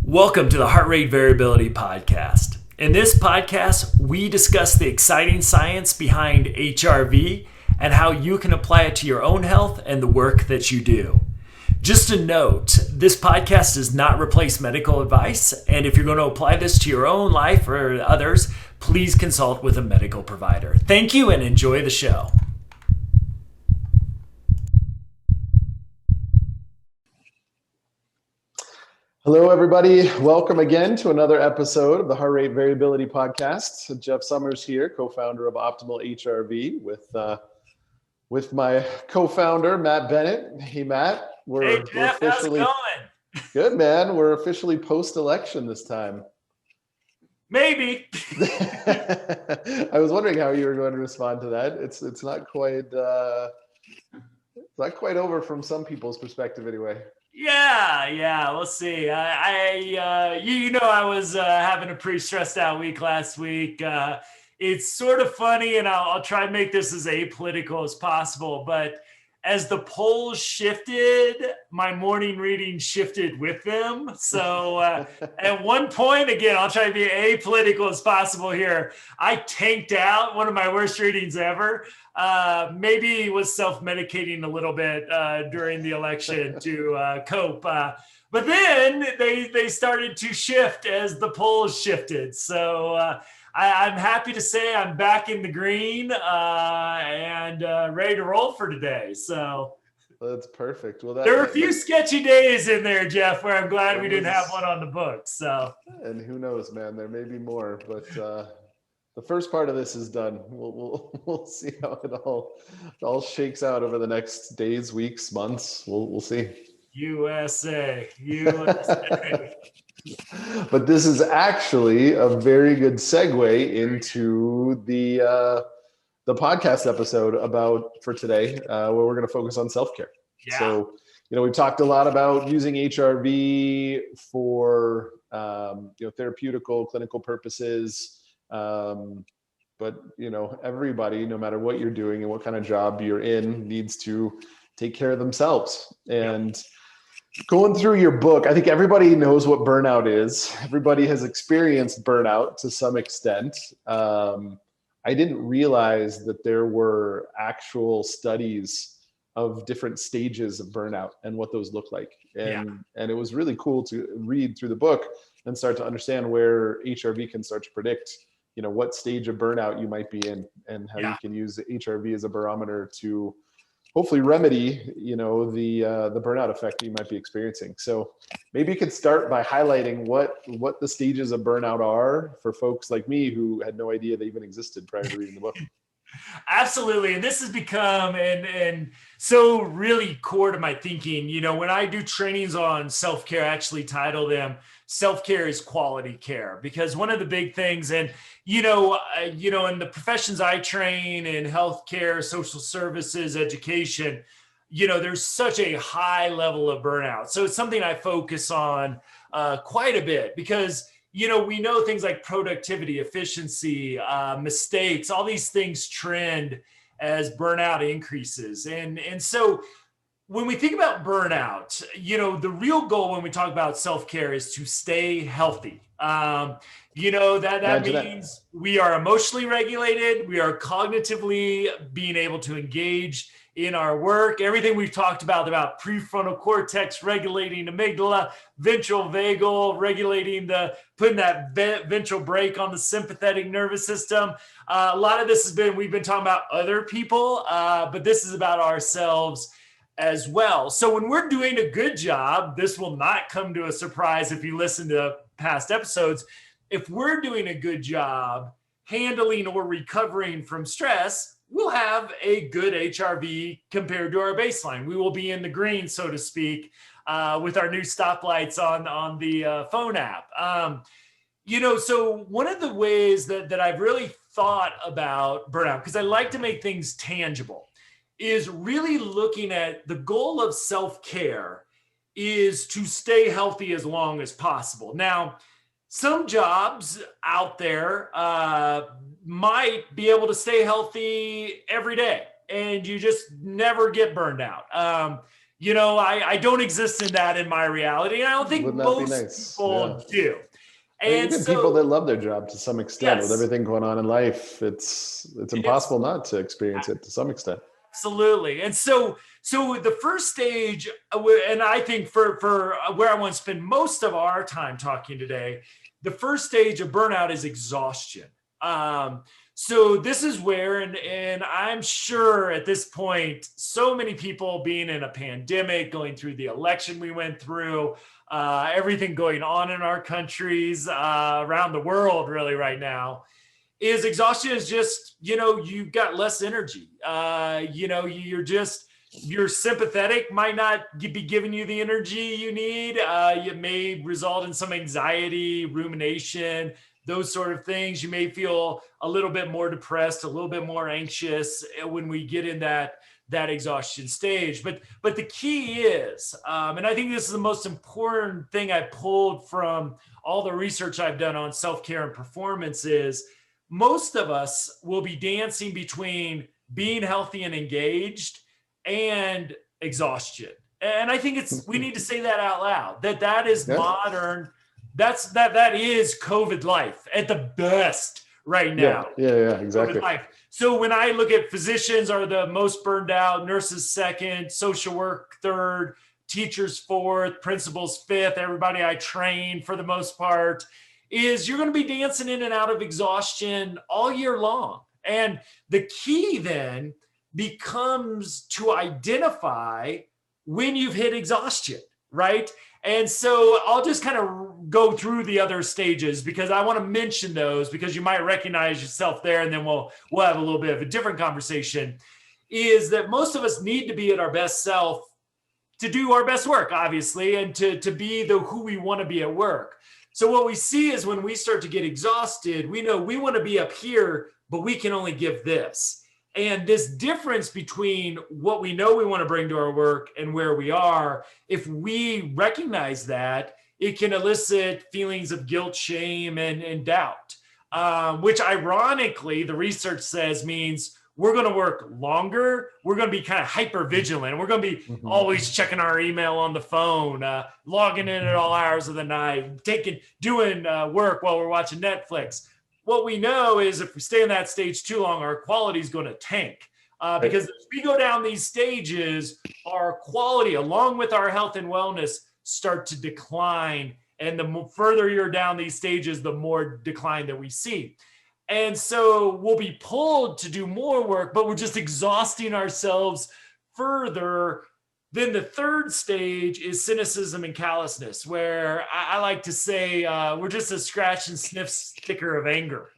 Welcome to the Heart Rate Variability Podcast. In this podcast, we discuss the exciting science behind HRV and how you can apply it to your own health and the work that you do. Just a note, this podcast does not replace medical advice, and if you're going to apply this to your own life or others, please consult with a medical provider. Thank you and enjoy the show. Hello, everybody. Welcome again to another episode of the Heart Rate Variability Podcast. Jeff Summers here, co-founder of Optimal HRV, with my co-founder Matt Bennett. Hey, Matt. Hey, Jeff. How's it going? Good, man. We're officially post-election this time. Maybe. I was wondering how you were going to respond to that. It's not quite over from some people's perspective, anyway. Yeah, we'll see. I was having a pretty stressed out week last week. It's sort of funny, and I'll try and make this as apolitical as possible, but as the polls shifted, my morning reading shifted with them. So at one point, again, I'll try to be apolitical as possible here. I tanked out one of my worst readings ever. Maybe was self-medicating a little bit during the election to cope. But then they started to shift as the polls shifted. So I'm happy to say I'm back in the green and ready to roll for today. So that's perfect. Well, there were a few sketchy days in there, Jeff, where I'm glad we didn't have one on the books. So, and who knows, man, there may be more, but the first part of this is done. We'll see how it all shakes out over the next days, weeks, months. We'll see. USA. But this is actually a very good segue into the podcast episode for today, where we're going to focus on self-care. Yeah. So, we've talked a lot about using HRV for therapeutical, clinical purposes. But everybody, no matter what you're doing and what kind of job you're in, needs to take care of themselves. And going through your book, I think everybody knows what burnout is. Everybody has experienced burnout to some extent. I didn't realize that there were actual studies of different stages of burnout and what those look like. And it was really cool to read through the book and start to understand where HRV can start to predict, what stage of burnout you might be in, and how you can use HRV as a barometer to hopefully remedy, the burnout effect that you might be experiencing. So maybe you could start by highlighting what the stages of burnout are for folks like me who had no idea they even existed prior to reading the book. Absolutely. And this has become and so really core to my thinking. When I do trainings on self-care, I actually title them Self-Care is Quality Care, because one of the big things, and in the professions I train in healthcare, social services, education, there's such a high level of burnout. So it's something I focus on quite a bit because we know things like productivity, efficiency, mistakes, all these things trend as burnout increases. And so when we think about burnout, the real goal when we talk about self-care is to stay healthy. That means we are emotionally regulated. We are cognitively being able to engage in our work. Everything we've talked about prefrontal cortex regulating amygdala, ventral vagal regulating putting that ventral brake on the sympathetic nervous system. A lot of this we've been talking about other people, but this is about ourselves as well. So when we're doing a good job, this will not come to a surprise if you listen to past episodes. If we're doing a good job handling or recovering from stress, we'll have a good HRV compared to our baseline. We will be in the green, so to speak, with our new stoplights on the phone app. So one of the ways that I've really thought about burnout, because I like to make things tangible, is really looking at the goal of self-care is to stay healthy as long as possible. Now, some jobs out there might be able to stay healthy every day and you just never get burned out. I don't exist in that in my reality. And I don't think Would not be most nice. people do. And Even people that so, love their job to some extent, with yes, everything going on in life, it's it's impossible not to experience it to some extent. absolutely. And so the first stage, and I think for where I want to spend most of our time talking today, the first stage of burnout is exhaustion. Um, so this is where, and I'm sure at this point, so many people being in a pandemic, going through the election we went through, everything going on in our countries, around the world, really right now, is exhaustion is just, you've got less energy. You're sympathetic might not be giving you the energy you need. It may result in some anxiety, rumination, those sort of things. You may feel a little bit more depressed, a little bit more anxious when we get in that exhaustion stage. But the key is, and I think this is the most important thing I pulled from all the research I've done on self-care and performance, is most of us will be dancing between being healthy and engaged and exhaustion. And I think we need to say that out loud, that is modern. That is COVID life at the best right now. Yeah, exactly. COVID life. So when I look at physicians are the most burned out, nurses second, social work third, teachers fourth, principals fifth, everybody I train for the most part, is you're going to be dancing in and out of exhaustion all year long. And the key then becomes to identify when you've hit exhaustion, right? And so I'll just kind of go through the other stages because I want to mention those because you might recognize yourself there, and then we'll have a little bit of a different conversation. Is that most of us need to be at our best self to do our best work, obviously, and to be who we want to be at work. So what we see is when we start to get exhausted, we know we want to be up here, but we can only give this. And this difference between what we know we want to bring to our work and where we are, if we recognize that, it can elicit feelings of guilt, shame, and doubt, which ironically, the research says means we're going to work longer. We're going to be kind of hyper vigilant. We're going to be always checking our email on the phone, logging in at all hours of the night, doing work while we're watching Netflix. What we know is if we stay in that stage too long, our quality is going to tank. Because as we go down these stages, our quality, along with our health and wellness, start to decline. And the further you're down these stages, the more decline that we see. And so we'll be pulled to do more work, but we're just exhausting ourselves further. Then the third stage is cynicism and callousness, where I like to say we're just a scratch and sniff sticker of anger.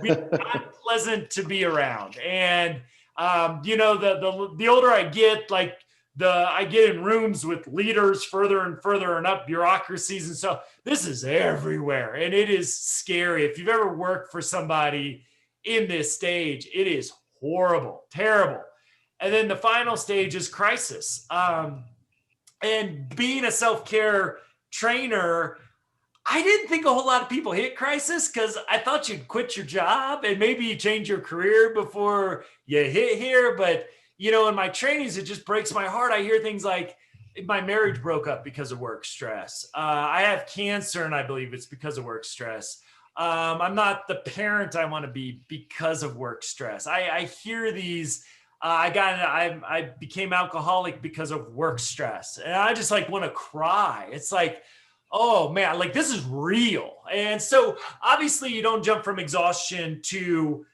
We're not pleasant to be around. And, the older I get, I get in rooms with leaders further and further and up bureaucracies. And so this is everywhere. And it is scary. If you've ever worked for somebody in this stage, it is horrible, terrible. And then the final stage is crisis. And being a self-care trainer, I didn't think a whole lot of people hit crisis because I thought you'd quit your job and maybe you change your career before you hit here. But, in my trainings, it just breaks my heart. I hear things like my marriage broke up because of work stress. I have cancer and I believe it's because of work stress. I'm not the parent I want to be because of work stress. I hear these. I became alcoholic because of work stress. And I just want to cry. It's like, oh man, this is real. And so obviously you don't jump from exhaustion to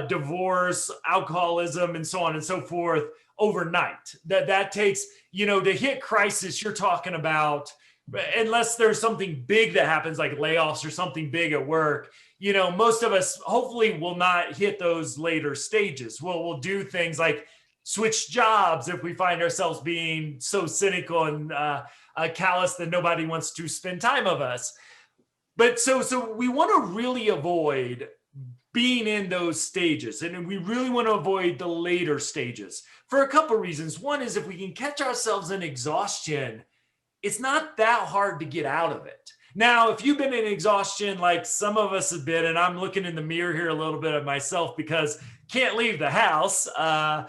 divorce, alcoholism, and so on and so forth overnight. That takes, to hit crisis, you're talking about, unless there's something big that happens like layoffs or something big at work, most of us hopefully will not hit those later stages. We'll do things like switch jobs if we find ourselves being so cynical and callous that nobody wants to spend time with us. But so we want to really avoid being in those stages, and we really want to avoid the later stages for a couple of reasons. One is if we can catch ourselves in exhaustion, it's not that hard to get out of it. Now, if you've been in exhaustion like some of us have been, and I'm looking in the mirror here a little bit of myself because can't leave the house, I'm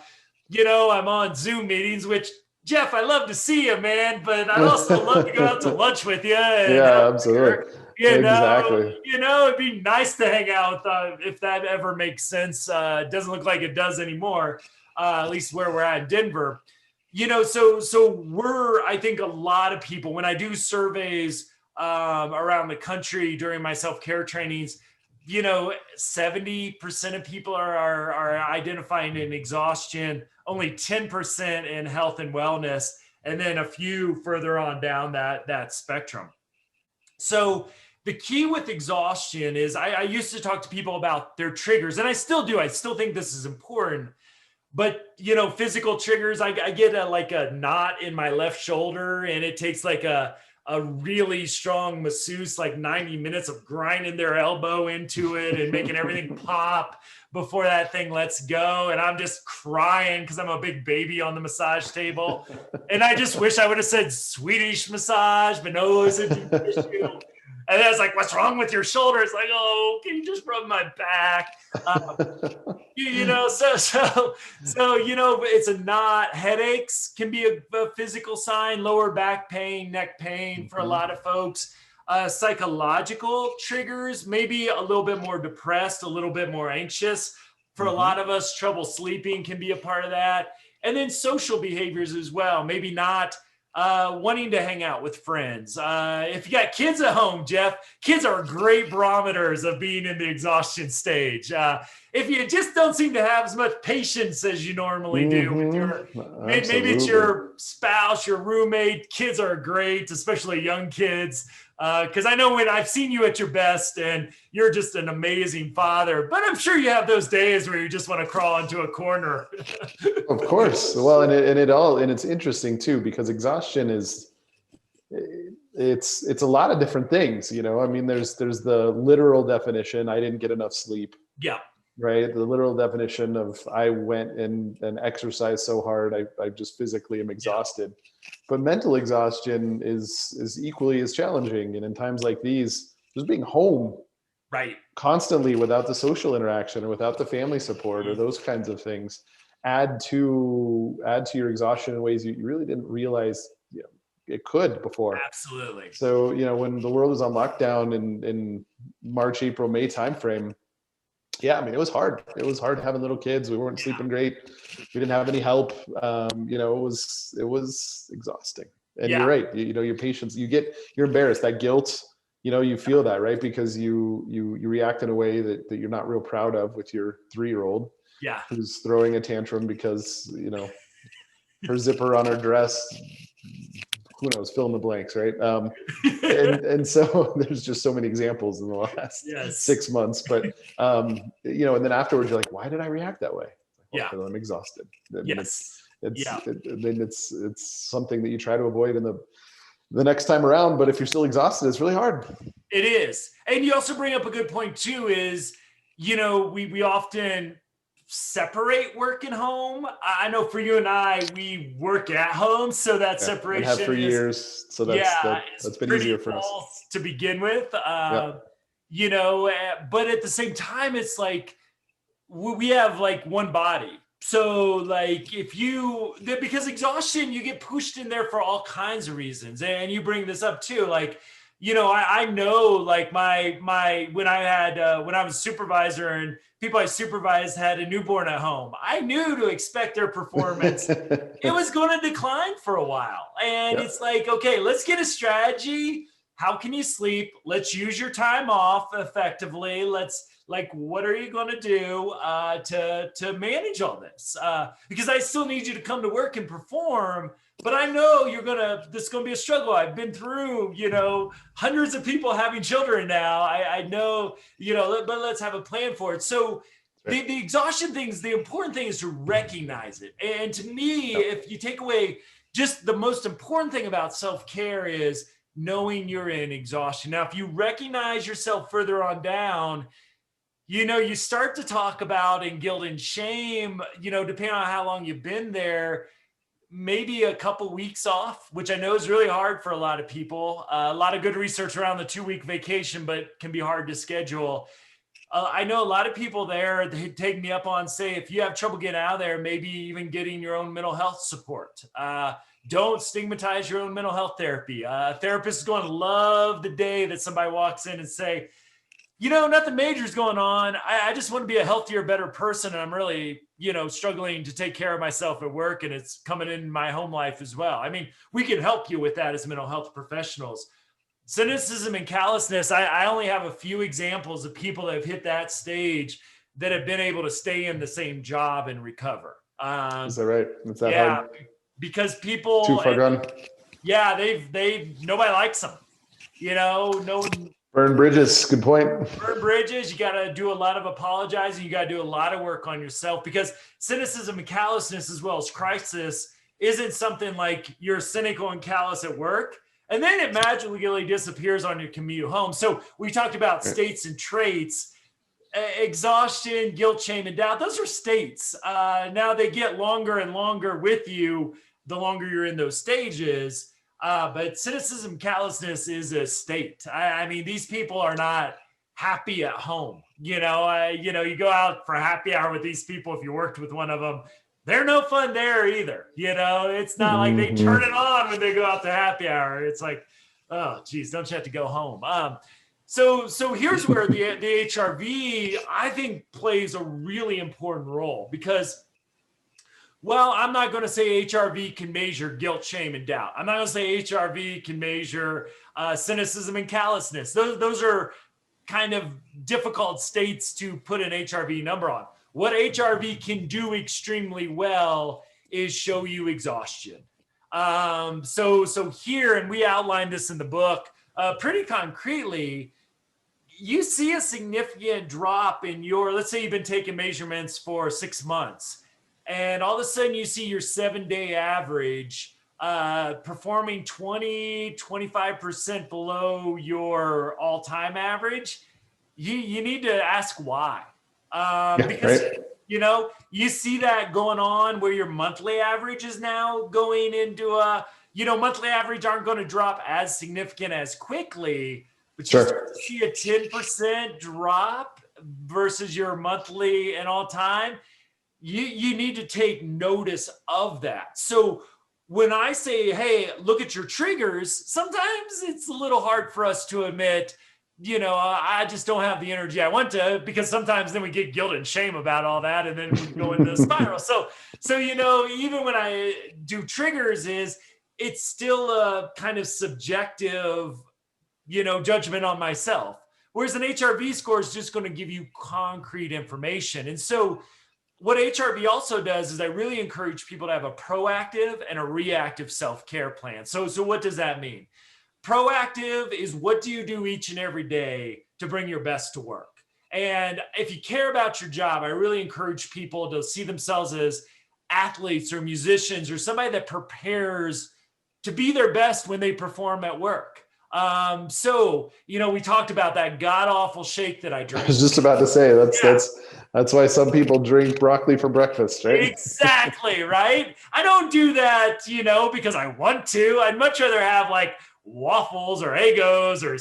on Zoom meetings, which Jeff, I love to see you, man, but I'd also love to go out to lunch with you and have Yeah, a beer. absolutely. You know, Exactly. it'd be nice to hang out if that ever makes sense. It doesn't look like it does anymore, at least where we're at in Denver. I think a lot of people, when I do surveys around the country during my self-care trainings, 70% of people are identifying in exhaustion, only 10% in health and wellness, and then a few further on down that spectrum. So the key with exhaustion is I used to talk to people about their triggers, and I still do. I still think this is important. But physical triggers, I get like a knot in my left shoulder, and it takes like a really strong masseuse, like 90 minutes of grinding their elbow into it and making everything pop before that thing lets go. And I'm just crying because I'm a big baby on the massage table. And I just wish I would have said Swedish massage, but no, it's a deep issue. And I was like, what's wrong with your shoulder? It's like, oh, can you just rub my back? It's a knot. Headaches can be a physical sign, lower back pain, neck pain for a lot of folks. Psychological triggers, maybe a little bit more depressed, a little bit more anxious. For a lot of us, trouble sleeping can be a part of that. And then social behaviors as well. Maybe not wanting to hang out with friends. If you got kids at home, Jeff, kids are great barometers of being in the exhaustion stage. If you just don't seem to have as much patience as you normally do with maybe it's your spouse, your roommate, kids are great, especially young kids. Because I know when I've seen you at your best and you're just an amazing father, but I'm sure you have those days where you just want to crawl into a corner. Of course. Well, and it's interesting too, because exhaustion it's a lot of different things, I mean, there's the literal definition, I didn't get enough sleep. Yeah. Right. The literal definition of I went and exercised so hard, I just physically am exhausted. But mental exhaustion is equally as challenging. And in times like these, just being home right constantly without the social interaction or without the family support or those kinds of things add to your exhaustion in ways you really didn't realize it could before. Absolutely. So, when the world was on lockdown in March, April, May timeframe, yeah, I mean, it was hard. It was hard having little kids. We weren't sleeping great. We didn't have any help. It was exhausting. And you're right. Your patience, you're embarrassed. That guilt, you feel that, right? Because you react in a way that you're not real proud of with your 3-year-old. Yeah. Who's throwing a tantrum because, her zipper on her dress, who knows, fill in the blanks, right? And so there's just so many examples in the last 6 months. But, and then afterwards, you're like, why did I react that way? Because I'm exhausted. It's something that you try to avoid in the next time around. But if you're still exhausted, it's really hard. It is. And you also bring up a good point too, is, we often separate work and home. I know for you and I, we work at home, so that separation have for years. So that's been easier for us to begin with. But at the same time, it's like we have like one body. So like because exhaustion, you get pushed in there for all kinds of reasons. And you bring this up too, like, I know like when I was a supervisor and people I supervised had a newborn at home, I knew to expect their performance. It was going to decline for a while. And it's like, okay, let's get a strategy. How can you sleep? Let's use your time off effectively. What are you going to do to manage all this? Because I still need you to come to work and perform. But I know this is going to be a struggle. I've been through, hundreds of people having children now. I know, but let's have a plan for it. So the exhaustion things, the important thing is to recognize it. And to me, if you take away just the most important thing about self-care is knowing you're in exhaustion. Now, if you recognize yourself further on down, you start to talk about in guilt and shame, depending on how long you've been there, maybe a couple weeks off, which I know is really hard for a lot of people. A lot of good research around the 2-week vacation, but can be hard to schedule. I know a lot of people there, they take me up on, say, if you have trouble getting out of there, maybe even getting your own mental health support. don't stigmatize your own mental health therapy. A therapist is going to love the day that somebody walks in and say, you know, nothing major is going on. I just want to be a healthier, better person. And I'm really, you know, struggling to take care of myself at work, and it's coming in my home life as well. I mean, we can help you with that as mental health professionals. Cynicism and callousness, I only have a few examples of people that have hit that stage that have been able to stay in the same job and recover. Is that right? Is that yeah, hard? because people, Too far gone? yeah, nobody likes them. You know, no. Burn bridges. Good point. Burn bridges. You got to do a lot of apologizing. You got to do a lot of work on yourself, because cynicism and callousness, as well as crisis, isn't something like you're cynical and callous at work and then it magically disappears on your commute home. So we talked about states and traits. Exhaustion, guilt, shame, and doubt. Those are states. Now they get longer and longer with you the longer you're in those stages. But cynicism, callousness is a state. I mean, these people are not happy at home. You go out for happy hour with these people. If you worked with one of them, they're no fun there either. It's not like they turn it on when they go out to happy hour. It's like, oh, geez, don't you have to go home? So here's where the HRV, I think, plays a really important role, because, well, I'm not going to say HRV can measure guilt, shame, and doubt. I'm not going to say HRV can measure cynicism and callousness. Those are kind of difficult states to put an HRV number on. What HRV can do extremely well is show you exhaustion. So here, and we outlined this in the book pretty concretely, you see a significant drop in your, let's say you've been taking measurements for 6 months, and all of a sudden you see your 7-day average performing 20-25% below your all-time average. You need to ask why. Because right. You see that going on where your monthly average is now going into monthly average aren't going to drop as significant as quickly, but you start to see a 10% drop versus your monthly and all time. You need to take notice of that. So when I say, hey, look at your triggers, sometimes it's a little hard for us to admit, I just don't have the energy I want to, because sometimes then we get guilt and shame about all that, and then we go into the spiral. So even when I do triggers, it's still a kind of subjective, judgment on myself. Whereas an HRV score is just going to give you concrete information. And so what HRV also does is I really encourage people to have a proactive and a reactive self-care plan. So what does that mean? Proactive is, what do you do each and every day to bring your best to work? And if you care about your job, I really encourage people to see themselves as athletes or musicians or somebody that prepares to be their best when they perform at work. We talked about that god-awful shake that I drank. I was just about to say, that's why some people drink broccoli for breakfast, right? Exactly, right? I don't do that, because I want to. I'd much rather have like waffles or Eggos or,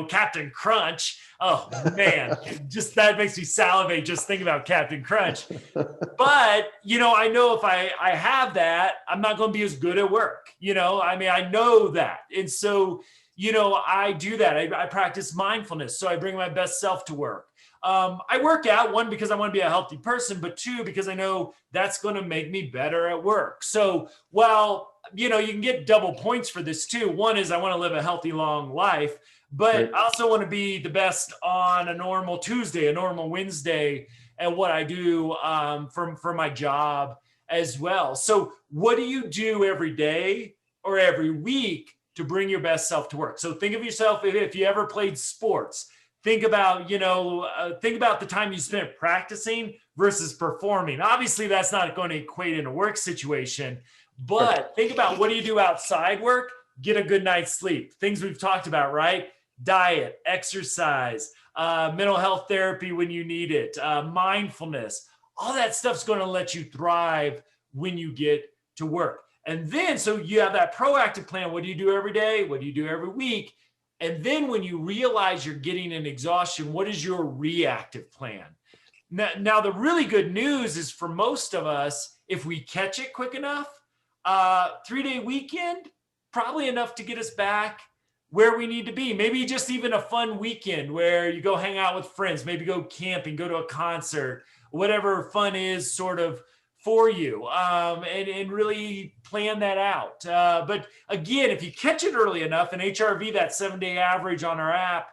Captain Crunch. Oh man, just that makes me salivate just thinking about Captain Crunch. But, I know if I have that, I'm not going to be as good at work. I know that. And so, I do that. I practice mindfulness. So I bring my best self to work. I work out, one, because I want to be a healthy person, but two, because I know that's going to make me better at work. So while, you can get double points for this too. One is I want to live a healthy, long life, but I also want to be the best on a normal Tuesday, a normal Wednesday, and what I do for my job as well. So what do you do every day or every week to bring your best self to work? So think of yourself, if you ever played sports, think about the time you spent practicing versus performing. Obviously, that's not going to equate in a work situation, but think about, what do you do outside work? Get a good night's sleep. Things we've talked about, right? Diet, exercise, mental health therapy when you need it, mindfulness. All that stuff's going to let you thrive when you get to work. And then, so you have that proactive plan. What do you do every day? What do you do every week? And then when you realize you're getting an exhaustion, what is your reactive plan? Now, the really good news is, for most of us, if we catch it quick enough, 3-day weekend, probably enough to get us back where we need to be. Maybe just even a fun weekend where you go hang out with friends, maybe go camping, go to a concert, whatever fun is sort of for you, and really plan that out. But again, if you catch it early enough, and HRV, that 7-day average on our app,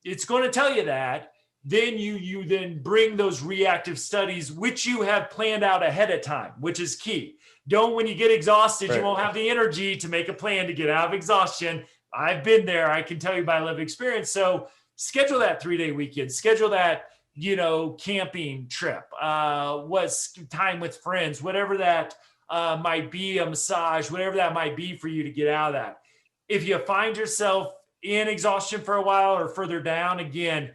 it's going to tell you that. Then you then bring those reactive studies, which you have planned out ahead of time, which is key. Don't, when you get exhausted, you won't have the energy to make a plan to get out of exhaustion. I've been there. I can tell you by lived experience. So schedule that 3-day weekend, schedule that, camping trip, what's time with friends, whatever that might be, a massage, whatever that might be for you to get out of that. If you find yourself in exhaustion for a while or further down, again,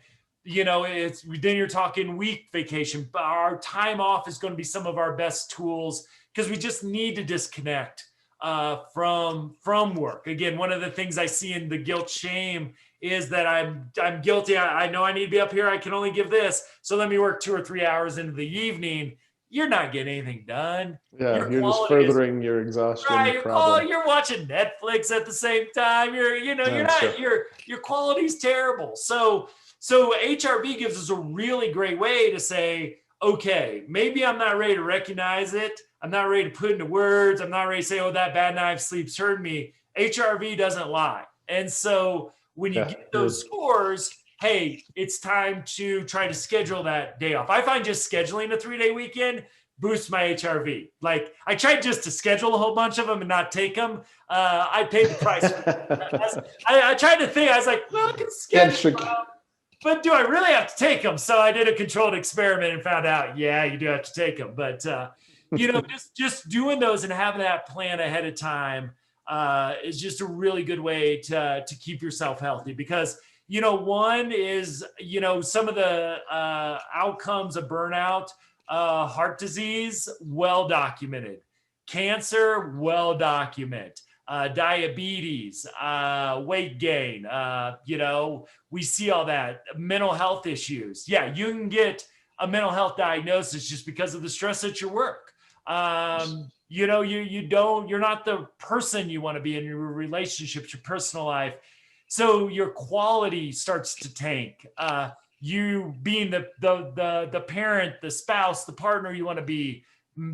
it's then you're talking week vacation. But our time off is going to be some of our best tools because we just need to disconnect from work. Again, one of the things I see in the guilt shame is that I'm guilty. I know I need to be up here. I can only give this. So let me work 2 or 3 hours into the evening. You're not getting anything done. Yeah, you're just furthering your exhaustion problem. You're watching Netflix at the same time. Your quality's terrible. So HRV gives us a really great way to say, okay, maybe I'm not ready to recognize it. I'm not ready to put into words. I'm not ready to say, oh, that bad night of sleep's hurt me. HRV doesn't lie. And so when you get those scores, hey, it's time to try to schedule that day off. I find just scheduling a 3-day weekend boosts my HRV. Like, I tried just to schedule a whole bunch of them and not take them. I paid the price. I tried to think, I was like, well, I can schedule them, but do I really have to take them? So I did a controlled experiment and found out, yeah, you do have to take them. But, just doing those and having that plan ahead of time is just a really good way to keep yourself healthy. Because, one is, some of the outcomes of burnout, heart disease, well documented, cancer, well documented, diabetes, weight gain, we see all that, mental health issues. Yeah, you can get a mental health diagnosis just because of the stress at your work. You're not the person you want to be in your relationships, your personal life. So your quality starts to tank. You being the parent, the spouse, the partner you want to be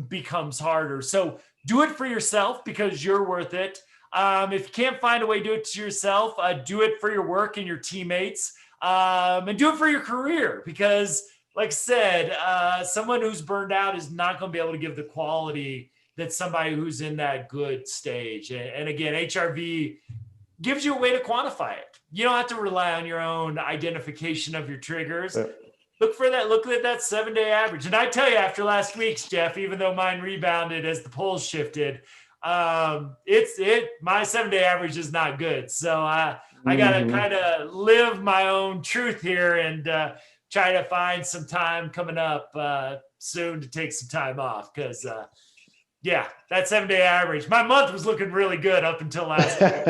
becomes harder. So do it for yourself because you're worth it. If you can't find a way to do it to yourself, do it for your work and your teammates, and do it for your career because, like I said, someone who's burned out is not going to be able to give the quality that somebody who's in that good stage. And again, HRV gives you a way to quantify it. You don't have to rely on your own identification of your triggers. Yeah. Look at that 7-day average. And I tell you, after last week's, Jeff, even though mine rebounded as the polls shifted, my 7-day average is not good. So I got to kind of live my own truth here and try to find some time coming up soon to take some time off because that 7-day average. My month was looking really good up until last week.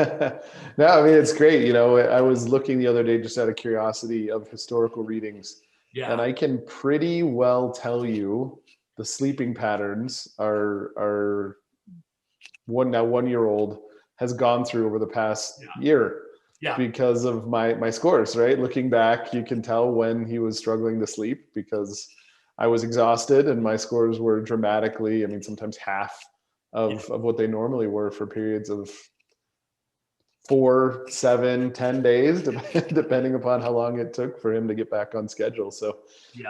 No, I mean, it's great. I was looking the other day just out of curiosity of historical readings. Yeah. And I can pretty well tell you the sleeping patterns are 1-year-old has gone through over the past year. Yeah. Because of my scores, right? Looking back, you can tell when he was struggling to sleep because I was exhausted and my scores were dramatically, sometimes half of what they normally were for periods of 4, 7, 10 days, depending upon how long it took for him to get back on schedule. So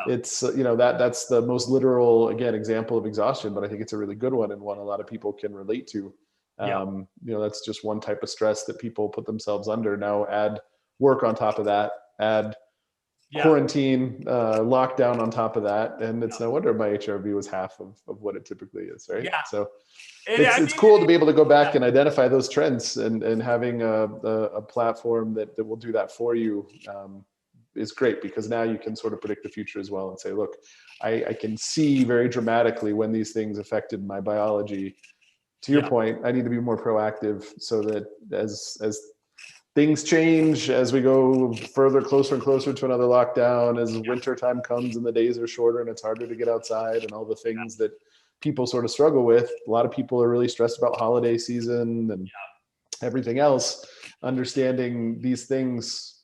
it's, that's the most literal, again, example of exhaustion, but I think it's a really good one and one a lot of people can relate to. That's just one type of stress that people put themselves under. Now add work on top of that, add quarantine, lockdown on top of that. And it's no wonder my HRV was half of what it typically is. Right. Yeah. So it's cool to be able to go back and identify those trends and having a platform that will do that for you is great because now you can sort of predict the future as well and say, look, I can see very dramatically when these things affected my biology. To your point, I need to be more proactive so that as things change, as we go closer and closer to another lockdown, as winter time comes and the days are shorter and it's harder to get outside and all the things that people sort of struggle with. A lot of people are really stressed about holiday season and everything else. Understanding these things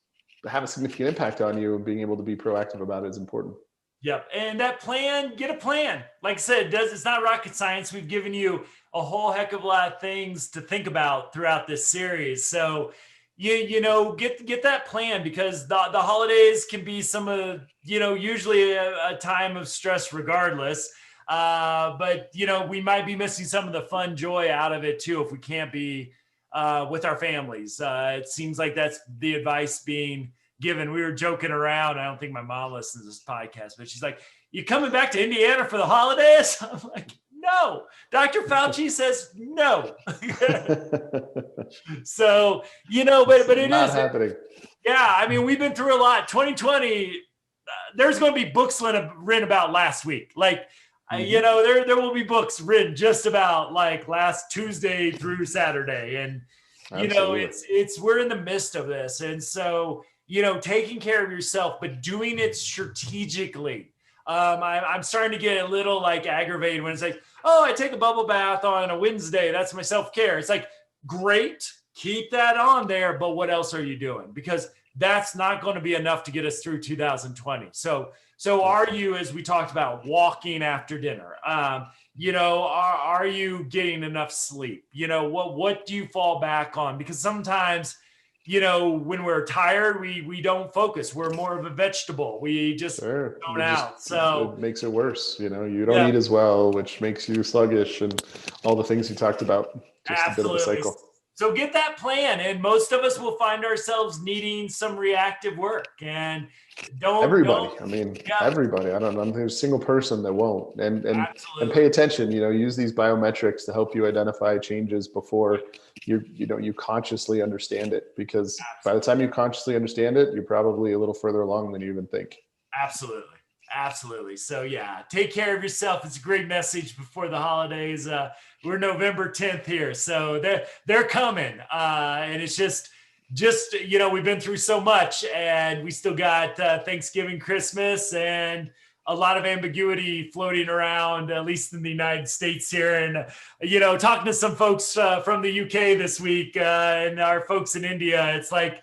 have a significant impact on you, and being able to be proactive about it is important. Yep. And that plan, get a plan. Like I said, it's not rocket science. We've given you a whole heck of a lot of things to think about throughout this series. So get that plan, because the holidays can be usually a time of stress regardless. But we might be missing some of the fun joy out of it too if we can't be with our families. It seems like that's the advice being given. We were joking around. I don't think my mom listens to this podcast, but she's like, "You coming back to Indiana for the holidays?" I'm like, "No." Dr. Fauci says no. So, but it not is happening. Yeah. I mean, we've been through a lot. 2020, there's going to be books written about last week. Like, there will be books written just about like last Tuesday through Saturday. And, we're in the midst of this. And so, taking care of yourself, but doing it strategically. I'm starting to get a little like aggravated when it's like, "Oh, I take a bubble bath on a Wednesday. That's my self-care." It's like, great, keep that on there. But what else are you doing? Because that's not going to be enough to get us through 2020. So are you, as we talked about, walking after dinner? Are you getting enough sleep? What do you fall back on? Because sometimes, when we're tired, we don't focus. We're more of a vegetable. We just zone out. So it makes it worse. You don't eat as well, which makes you sluggish, and all the things you talked about. Just absolutely. A bit of a cycle. So get that plan, and most of us will find ourselves needing some reactive work. And everybody. I don't know. There's a single person that won't. And pay attention. Use these biometrics to help you identify changes before you consciously understand it. Because by the time you consciously understand it, you're probably a little further along than you even think. Absolutely. So take care of yourself. It's a great message before the holidays. We're November 10th here, so they're coming, and it's just we've been through so much, and we still got Thanksgiving, Christmas, and a lot of ambiguity floating around, at least in the United States here. And talking to some folks from the UK this week, and our folks in India, it's like,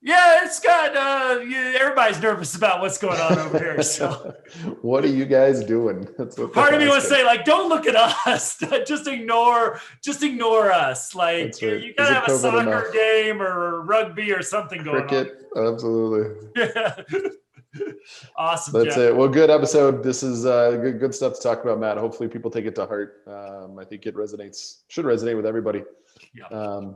it's got everybody's nervous about what's going on over here. So what are you guys doing? Part of me wants to say, like, don't look at us. just ignore us. Like, right. You gotta have a soccer game or rugby or something going Cricket, on. Absolutely. Awesome. That's Jeff. It. Well, good episode. This is good stuff to talk about, Matt. Hopefully people take it to heart. I think it should resonate with everybody. Yeah.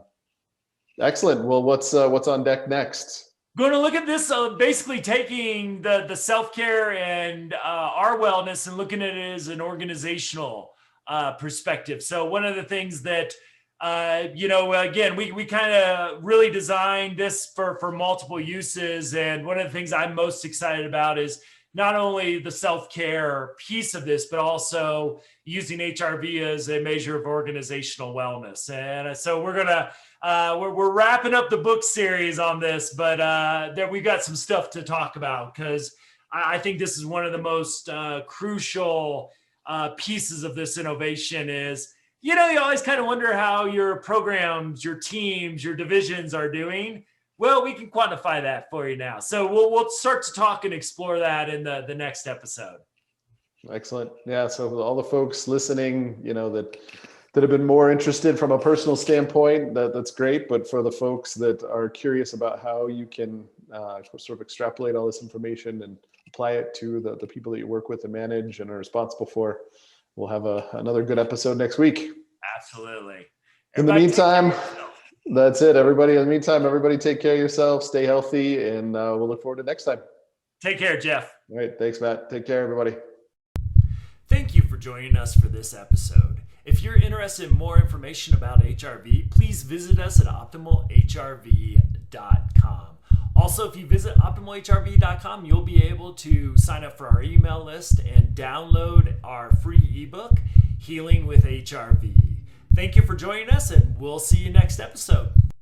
Excellent. Well, what's on deck next? Going to look at this, basically taking the self-care and our wellness and looking at it as an organizational perspective. So one of the things that, again, we kind of really designed this for multiple uses. And one of the things I'm most excited about is not only the self-care piece of this, but also using HRV as a measure of organizational wellness. And so we're going to, we're wrapping up the book series on this, but we've got some stuff to talk about, because I think this is one of the most crucial pieces of this innovation is, you always kind of wonder how your programs, your teams, your divisions are doing. Well, we can quantify that for you now. So we'll start to talk and explore that in the next episode. Excellent. Yeah. So all the folks listening, that have been more interested from a personal standpoint, that's great. But for the folks that are curious about how you can sort of extrapolate all this information and apply it to the people that you work with and manage and are responsible for, we'll have another good episode next week. Absolutely. In the meantime, that's it, everybody. In the meantime, everybody take care of yourself, stay healthy, and we'll look forward to next time. Take care, Jeff. All right. Thanks, Matt. Take care, everybody. Thank you for joining us for this episode. If you're interested in more information about HRV, please visit us at optimalhrv.com. Also, if you visit optimalhrv.com, you'll be able to sign up for our email list and download our free ebook, Healing with HRV. Thank you for joining us, and we'll see you next episode.